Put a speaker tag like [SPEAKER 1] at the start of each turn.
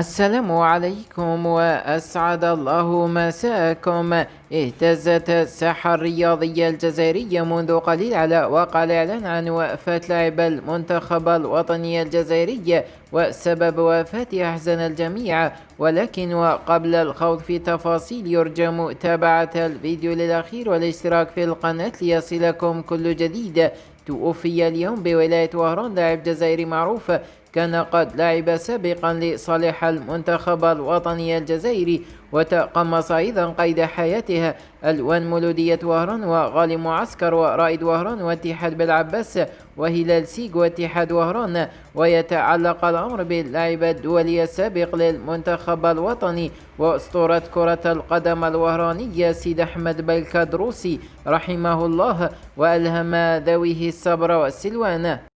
[SPEAKER 1] السلام عليكم وأسعد الله مساءكم. اهتزت الساحة الرياضية الجزائرية منذ قليل على وقع الإعلان عن وفاة لاعب المنتخب الوطني الجزائري، وسبب وفاته أحزن الجميع. ولكن وقبل الخوض في تفاصيل، يرجى متابعة الفيديو للأخير والاشتراك في القناة ليصلكم كل جديد. توفي اليوم بولاية وهران لاعب جزائري معروف، كان قد لعب سابقا لصالح المنتخب الوطني الجزائري، وتقمص أيضا قيد حياته ألوان مولودية وهران وغالي معسكر ورائد وهران واتحاد بالعباس وهلال سيج واتحاد وهران. ويتعلق الأمر باللاعب الدولي السابق للمنتخب الوطني وأسطورة كرة القدم الوهرانية سيد أحمد بالكادروسي رحمه الله، وألهم ذويه الصبر والسلوان.